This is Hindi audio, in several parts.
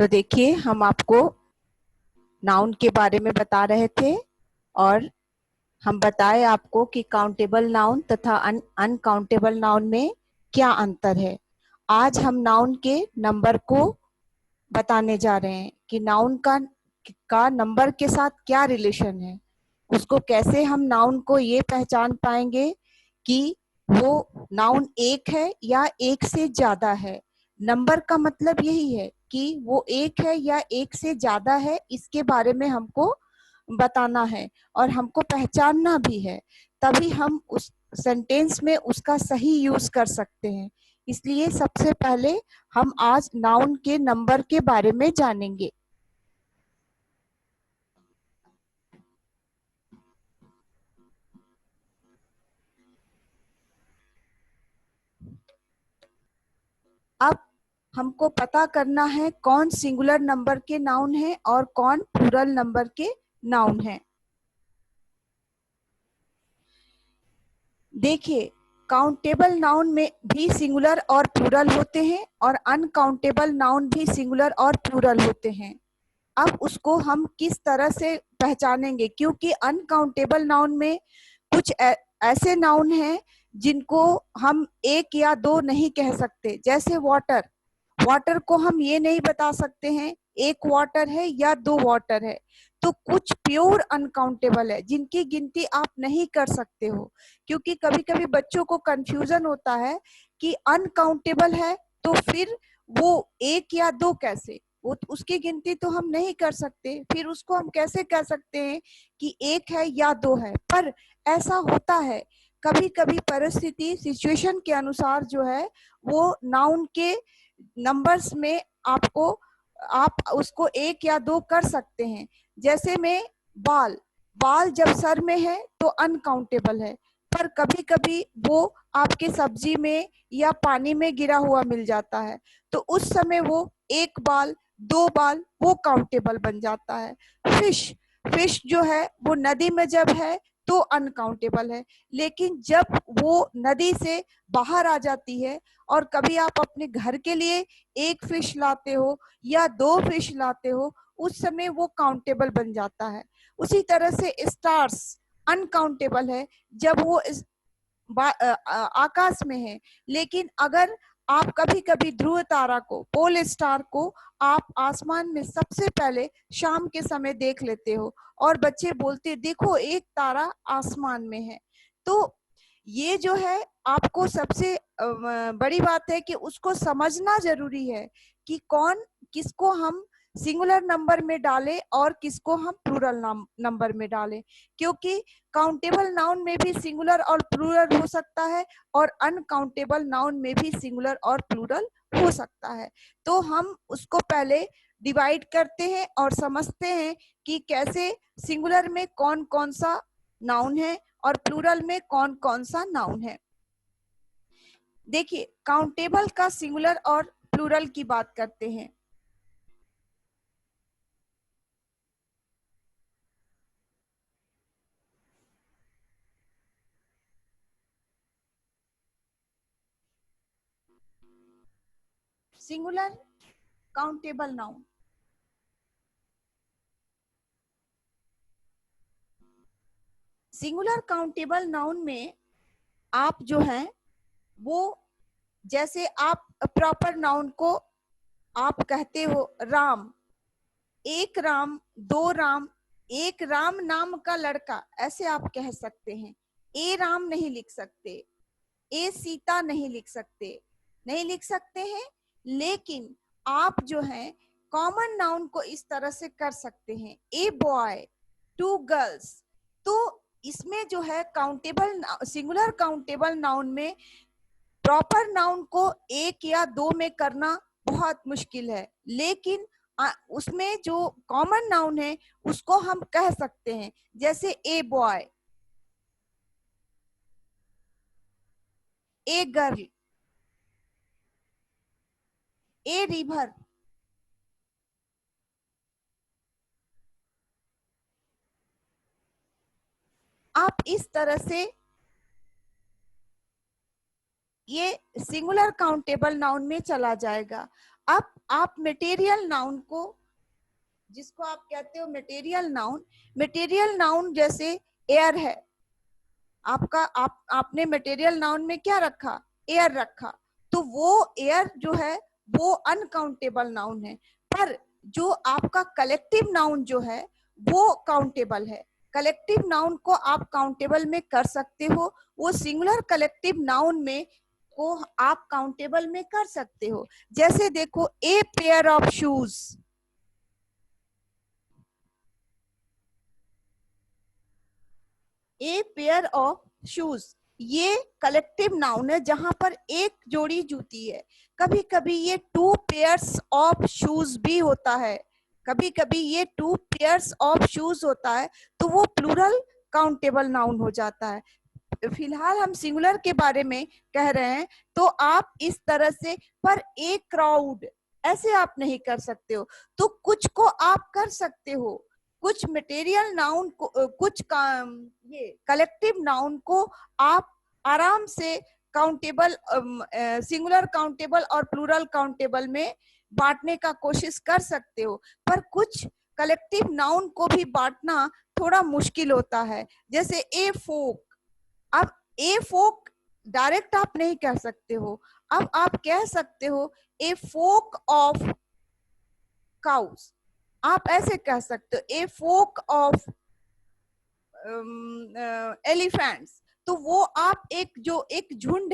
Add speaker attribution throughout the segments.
Speaker 1: तो देखिए, हम आपको नाउन के बारे में बता रहे थे और हम बताए आपको कि काउंटेबल नाउन तथा अनकाउंटेबल नाउन में क्या अंतर है। आज हम नाउन के नंबर को बताने जा रहे हैं कि नाउन का नंबर के साथ क्या रिलेशन है। उसको कैसे हम नाउन को ये पहचान पाएंगे कि वो नाउन एक है या एक से ज्यादा है। नंबर का मतलब यही है कि वो एक है या एक से ज्यादा है, इसके बारे में हमको बताना है और हमको पहचानना भी है, तभी हम उस सेंटेंस में उसका सही यूज कर सकते हैं। इसलिए सबसे पहले हम आज नाउन के नंबर के बारे में जानेंगे। अब हमको पता करना है कौन सिंगुलर नंबर के नाउन है और कौन प्लूरल नंबर के नाउन है। देखिए, काउंटेबल नाउन में भी सिंगुलर और प्लूरल होते हैं और अनकाउंटेबल नाउन भी सिंगुलर और प्लूरल होते हैं। अब उसको हम किस तरह से पहचानेंगे, क्योंकि अनकाउंटेबल नाउन में कुछ ऐसे नाउन हैं जिनको हम एक या दो नहीं कह सकते। जैसे वाटर, वाटर को हम ये नहीं बता सकते हैं एक वाटर है या दो वाटर है। तो कुछ प्योर अनकाउंटेबल है जिनकी गिनती आप नहीं कर सकते हो, क्योंकि कभी कभी बच्चों को कंफ्यूजन होता है कि अनकाउंटेबल है तो फिर वो एक या दो कैसे, वो उसकी गिनती तो हम नहीं कर सकते, फिर उसको हम कैसे कह सकते हैं कि एक है या दो है। पर ऐसा होता है, कभी कभी परिस्थिति सिचुएशन के अनुसार जो है वो नाउन के नंबर्स में आप उसको एक या दो कर सकते हैं। जैसे में बाल, बाल जब सर में है तो अनकाउंटेबल है, पर कभी कभी वो आपके सब्जी में या पानी में गिरा हुआ मिल जाता है, तो उस समय वो एक बाल दो बाल वो काउंटेबल बन जाता है। फिश, फिश जो है वो नदी में जब है तो अनकाउंटेबल है, लेकिन जब वो नदी से बाहर आ जाती है और कभी आप अपने घर के लिए एक फिश लाते हो या दो फिश लाते हो, उस समय वो काउंटेबल बन जाता है। उसी तरह से स्टार्स अनकाउंटेबल है जब वो आकाश में है, लेकिन अगर आप कभी कभी ध्रुव तारा को, पोल स्टार को आप आसमान में सबसे पहले शाम के समय देख लेते हो और बच्चे बोलते देखो एक तारा आसमान में है। तो ये जो है आपको सबसे बड़ी बात है कि उसको समझना जरूरी है कि कौन किसको हम सिंगुलर नंबर में डालें और किसको हम प्लूरल नंबर में डालें, क्योंकि काउंटेबल नाउन में भी सिंगुलर और प्लूरल हो सकता है और अनकाउंटेबल नाउन में भी सिंगुलर और प्लूरल हो सकता है। तो हम उसको पहले डिवाइड करते हैं और समझते हैं कि कैसे सिंगुलर में कौन कौन सा नाउन है और प्लूरल में कौन कौन सा नाउन है। देखिए, काउंटेबल का सिंगुलर और प्लूरल की बात करते हैं। Singular countable noun, singular countable noun में आप जो हैं वो, जैसे आप प्रॉपर नाउन को आप कहते हो राम, एक राम, दो राम, एक राम नाम का लड़का, ऐसे आप कह सकते हैं। ए राम नहीं लिख सकते, ए सीता नहीं लिख सकते, नहीं लिख सकते हैं। लेकिन आप जो है कॉमन नाउन को इस तरह से कर सकते हैं, ए बॉय, टू गर्ल्स। तो इसमें जो है काउंटेबल सिंगुलर काउंटेबल नाउन में प्रॉपर नाउन को एक या दो में करना बहुत मुश्किल है, लेकिन उसमें जो कॉमन नाउन है उसको हम कह सकते हैं। जैसे a boy, a girl, a river. आप इस तरह से ये सिंगुलर काउंटेबल नाउन में चला जाएगा। अब आप मटेरियल नाउन को, जिसको आप कहते हो मटेरियल नाउन जैसे एयर है आपका, आपने मटेरियल नाउन में क्या रखा, एयर रखा, तो वो एयर जो है वो अनकाउंटेबल नाउन है। पर जो आपका कलेक्टिव नाउन जो है वो काउंटेबल है। कलेक्टिव नाउन को आप काउंटेबल में कर सकते हो, वो सिंगुलर कलेक्टिव नाउन में को आप काउंटेबल में कर सकते हो। जैसे देखो, a pair of shoes, a pair of shoes, ये कलेक्टिव नाउन है जहां पर एक जोड़ी जूती है। कभी कभी ये टू पेयर्स ऑफ शूज भी होता है, कभी कभी ये टू पेयर्स ऑफ शूज होता है, तो वो प्लूरल काउंटेबल नाउन हो जाता है। फिलहाल हम सिंगुलर के बारे में कह रहे हैं, तो आप इस तरह से, पर एक क्राउड ऐसे आप नहीं कर सकते हो। तो कुछ को आप कर सकते हो, कुछ मटेरियल नाउन को, कुछ ये कलेक्टिव नाउन को आप आराम से काउंटेबल, सिंगुलर काउंटेबल और प्लूरल काउंटेबल में बांटने का कोशिश कर सकते हो। पर कुछ कलेक्टिव नाउन को भी बांटना थोड़ा मुश्किल होता है। जैसे ए फोक, अब ए फोक डायरेक्ट आप नहीं कह सकते हो, अब आप कह सकते हो ए फोक ऑफ काउस, आप ऐसे कह सकते हो ए फोक ऑफ एलिफेंट्स। तो वो आप एक झुंड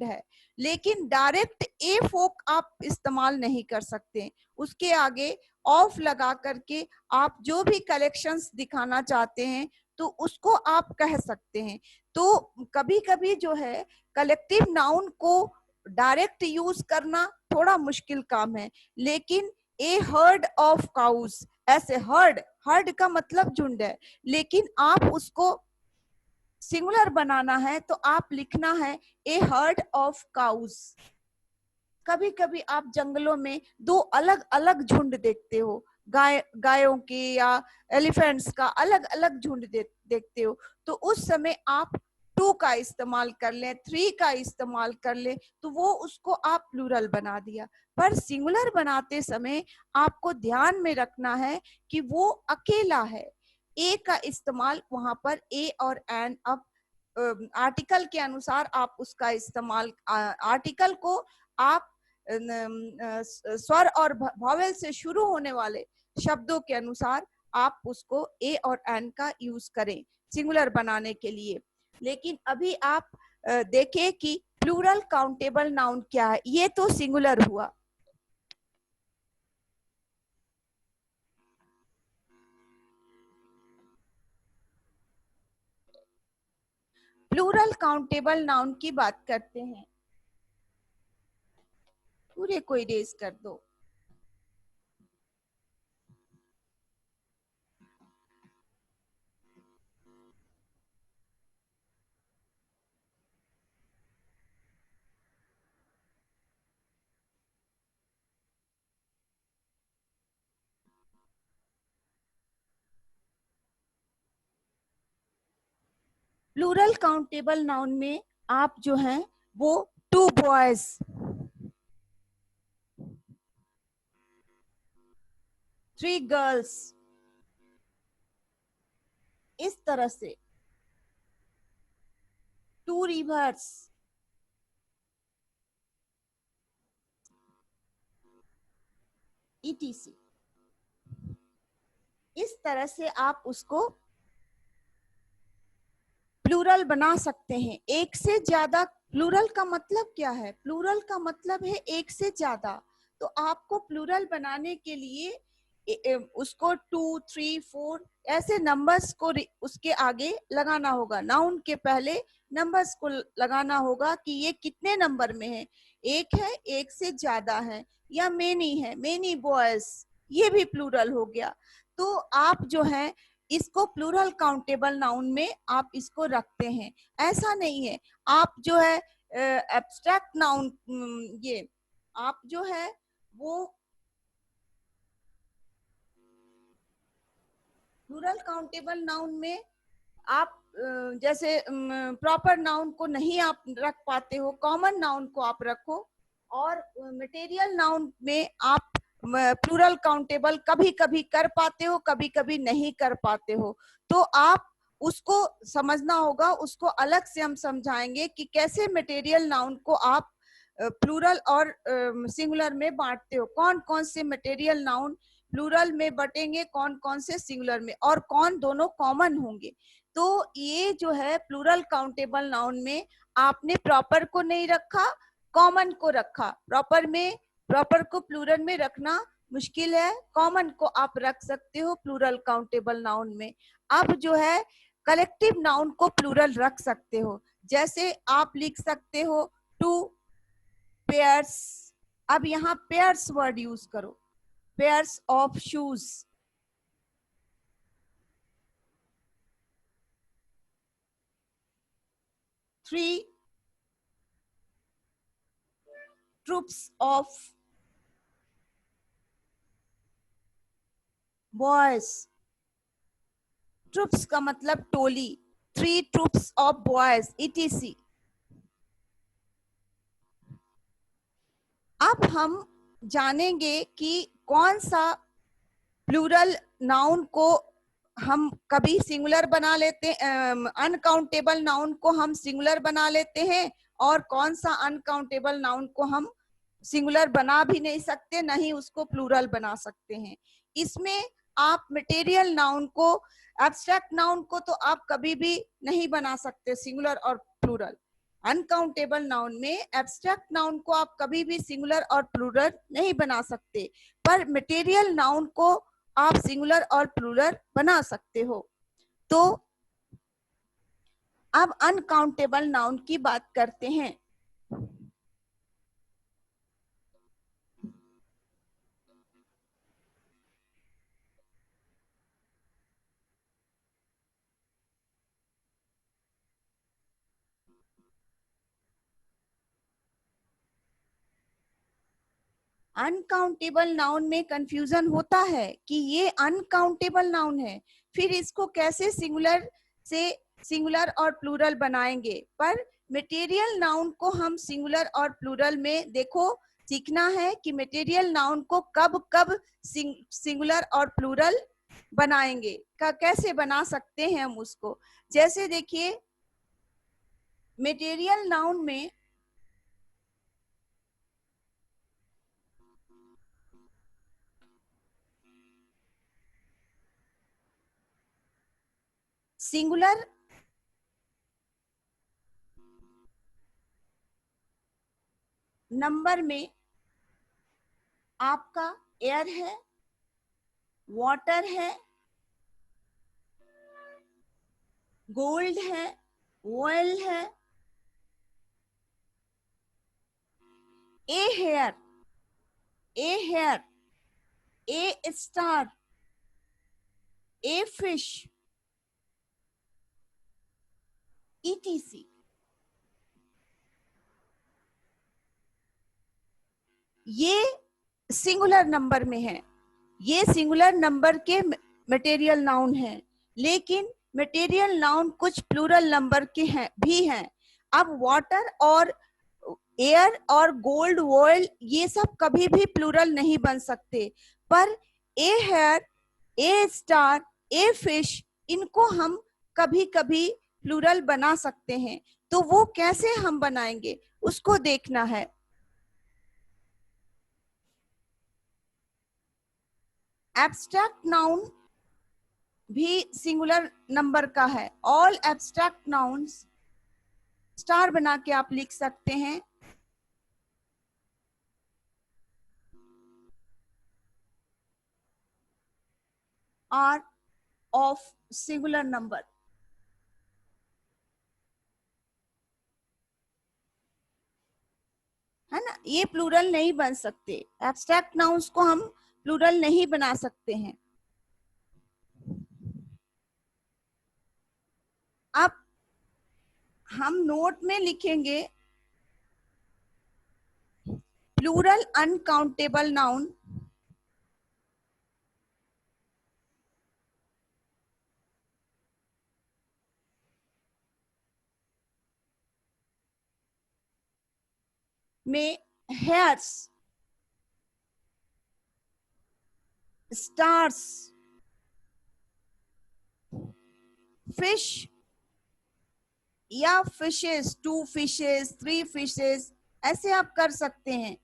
Speaker 1: है, लेकिन डायरेक्ट ए फोक आप इस्तेमाल नहीं कर सकते। उसके आगे ऑफ लगा करके आप जो भी कलेक्शंस दिखाना चाहते हैं तो उसको आप कह सकते हैं। तो कभी कभी जो है कलेक्टिव नाउन को डायरेक्ट यूज करना थोड़ा मुश्किल काम है। लेकिन ए हर्ड ऑफ काउस, ऐसे हर्ड का मतलब झुंड है, लेकिन आप उसको सिंगुलर बनाना है तो आप लिखना है ए हर्ड ऑफ काउस। कभी कभी आप जंगलों में दो अलग अलग झुंड देखते हो, गायों के या एलिफेंट्स का अलग अलग झुंड देखते हो, तो उस समय आप टू का इस्तेमाल कर लें, थ्री का इस्तेमाल कर लें, तो वो उसको आप प्लूरल बना दिया। पर सिंगुलर बनाते समय आपको ध्यान में रखना है कि वो अकेला है। ए का इस्तेमाल वहां पर ए और एन, अब आर्टिकल के अनुसार आप उसका इस्तेमाल, आर्टिकल को आप स्वर और वॉवेल से शुरू होने वाले शब्दों के अनुसार आप उसको ए और एन का यूज करें सिंगुलर बनाने के लिए। लेकिन अभी आप देखें कि प्लूरल काउंटेबल नाउन क्या है। ये तो सिंगुलर हुआ। प्लूरल काउंटेबल नाउन की बात करते हैं। पूरे को इरेज कर दो। प्लूरल काउंटेबल नाउन में आप जो हैं वो टू बॉयज, थ्री गर्ल्स, इस तरह से, टू रिवर्स, ईटीसी, इस तरह से आप उसको प्लूरल बना सकते हैं। एक से ज्यादा, प्लूरल का मतलब क्या है, प्लूरल का मतलब है एक से ज्यादा। तो आपको प्लूरल बनाने के लिए उसको 2, 3, 4 ऐसे नंबर्स को उसके आगे लगाना होगा। नाउन के पहले नंबर्स को लगाना होगा कि ये कितने नंबर में है, एक है, एक से ज्यादा है, या मेनी है, मेनी बॉयज, ये भी प्लूरल हो गया। तो आप जो है इसको प्लूरल काउंटेबल नाउन में आप इसको रखते हैं। ऐसा नहीं है आप जो है एब्स्ट्रैक्ट नाउन, ये आप जो है वो प्लूरल काउंटेबल नाउन में आप जैसे प्रॉपर नाउन को नहीं आप रख पाते हो, कॉमन नाउन को आप रखो। और मटेरियल नाउन में आप प्लूरल काउंटेबल कभी कभी कर पाते हो, कभी कभी नहीं कर पाते हो। तो आप उसको समझना होगा, उसको अलग से हम समझाएंगे कि कैसे मटेरियल नाउन को आप प्लूरल और सिंगुलर में बांटते हो, कौन कौन से मटेरियल नाउन प्लूरल में बटेंगे, कौन कौन से सिंगुलर में, और कौन दोनों कॉमन होंगे। तो ये जो है प्लूरल काउंटेबल नाउन में आपने प्रॉपर को नहीं रखा, कॉमन को रखा। प्रॉपर को प्लूरल में रखना मुश्किल है, कॉमन को आप रख सकते हो प्लूरल काउंटेबल नाउन में। अब जो है कलेक्टिव नाउन को प्लूरल रख सकते हो, जैसे आप लिख सकते हो टू पेयर्स। अब यहाँ पेयर्स वर्ड यूज करो, pairs of shoes, 3 troops of boys। Troops का मतलब टोली, 3 troops of boys etc। अब हम जानेंगे कि कौन सा प्लूरल नाउन को हम कभी सिंगुलर बना लेते, अनकाउंटेबल नाउन को हम सिंगुलर बना लेते हैं, और कौन सा अनकाउंटेबल नाउन को हम सिंगुलर बना भी नहीं सकते, नहीं उसको प्लूरल बना सकते हैं। इसमें आप मटेरियल नाउन को, एब्स्ट्रैक्ट नाउन को तो आप कभी भी नहीं बना सकते सिंगुलर और प्लूरल। अनकाउंटेबल नाउन में एब्स्ट्रैक्ट नाउन को आप कभी भी सिंगुलर और प्लूरल नहीं बना सकते, पर मटेरियल नाउन को आप सिंगुलर और प्लूरल बना सकते हो। तो अब अनकाउंटेबल नाउन की बात करते हैं। अनकाउंटेबल नाउन में कंफ्यूजन होता है कि ये अनकाउंटेबल नाउन है, फिर इसको कैसे सिंगुलर और प्लूरल बनाएंगे। पर मटेरियल नाउन को हम सिंगुलर और प्लूरल में देखो सीखना है कि मटेरियल नाउन को कब कब सिंगुलर और प्लूरल बनाएंगे, कैसे बना सकते हैं हम उसको। जैसे देखिए मटेरियल नाउन में सिंगुलर नंबर में आपका एयर है, वाटर है, गोल्ड है, ऑयल है, a hair, a star, a fish etc। ये सिंगुलर नंबर में है, ये सिंगुलर नंबर के मटेरियल नाउन है, लेकिन मटेरियल नाउन कुछ प्लूरल नंबर के हैं भी हैं। अब वाटर और एयर और गोल्ड ऑयल ये सब कभी भी प्लूरल नहीं बन सकते, पर a hair, a star, a fish, इनको हम कभी कभी प्लूरल बना सकते हैं। तो वो कैसे हम बनाएंगे उसको देखना है। एब्स्ट्रैक्ट नाउन भी सिंगुलर नंबर का है। ऑल एब्स्ट्रैक्ट नाउन्स स्टार बना के आप लिख सकते हैं। आर ऑफ सिंगुलर नंबर, है ना, ये प्लूरल नहीं बन सकते, एब्स्ट्रैक्ट नाउन्स को हम प्लूरल नहीं बना सकते हैं। अब हम नोट में लिखेंगे प्लूरल अनकाउंटेबल नाउन में hairs, stars, fish या फिशेस, 2 फिशेस, 3 फिशेस, ऐसे आप कर सकते हैं।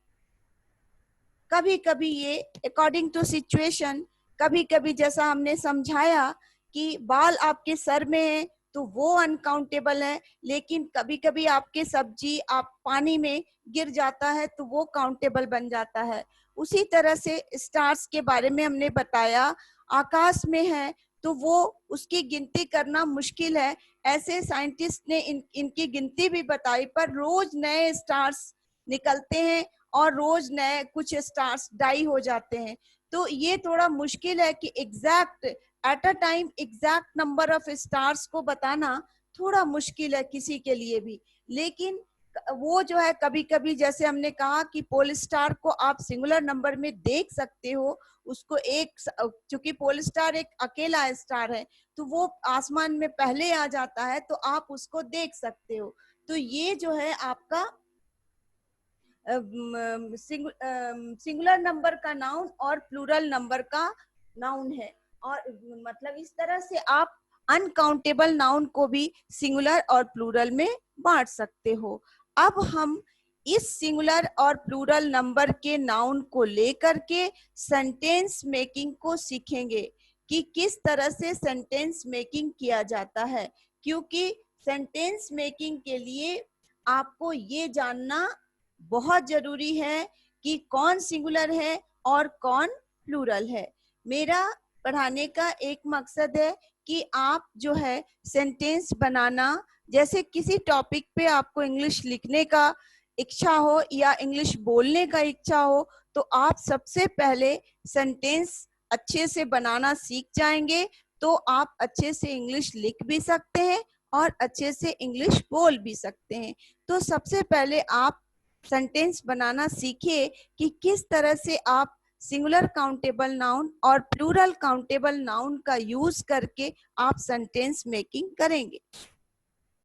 Speaker 1: कभी कभी ये अकॉर्डिंग टू सिचुएशन, कभी कभी जैसा हमने समझाया कि बाल आपके सर में है तो वो अनकाउंटेबल है, लेकिन कभी कभी आपके सब्जी आप पानी में गिर जाता है तो वो काउंटेबल बन जाता है। उसी तरह से स्टार्स के बारे में हमने बताया, आकाश में है तो वो उसकी गिनती करना मुश्किल है, ऐसे साइंटिस्ट ने इनकी गिनती भी बताई, पर रोज नए स्टार्स निकलते हैं और रोज नए कुछ स्टार्स डाई हो जाते हैं। तो ये थोड़ा मुश्किल है कि exact at a time exact number of stars को बताना थोड़ा मुश्किल है किसी के लिए भी। लेकिन वो जो है कभी कभी जैसे हमने कहा कि पोल स्टार को आप सिंगुलर नंबर में देख सकते हो, उसको एक, चूंकि पोल स्टार एक अकेला स्टार है तो वो आसमान में पहले आ जाता है तो आप उसको देख सकते हो। तो ये जो है आपका सिंगुलर नंबर का नाउन और प्लूरल नंबर का नाउन है। और मतलब इस तरह से आप अनकाउंटेबल नाउन को भी सिंगुलर और प्लूरल में बांट सकते हो। अब हम इस सिंगुलर और प्लूरल नंबर के नाउन को लेकर के सेंटेंस मेकिंग को सीखेंगे कि किस तरह से सेंटेंस मेकिंग किया जाता है, क्योंकि सेंटेंस मेकिंग के लिए आपको ये जानना बहुत जरूरी है कि कौन सिंगुलर है और कौन प्लूरल है। मेरा पढ़ाने का एक मकसद है कि आप जो है सेंटेंस बनाना, जैसे किसी टॉपिक पे आपको इंग्लिश लिखने का इच्छा हो या इंग्लिश बोलने का इच्छा हो तो आप सबसे पहले सेंटेंस अच्छे से बनाना सीख जाएंगे तो आप अच्छे से इंग्लिश लिख भी सकते हैं और अच्छे से इंग्लिश बोल भी सकते हैं। तो सबसे पहले आप सेंटेंस बनाना सीखिए कि किस तरह से आप सिंगुलर काउंटेबल नाउन और प्लूरल काउंटेबल नाउन का यूज करके आप सेंटेंस मेकिंग करेंगे।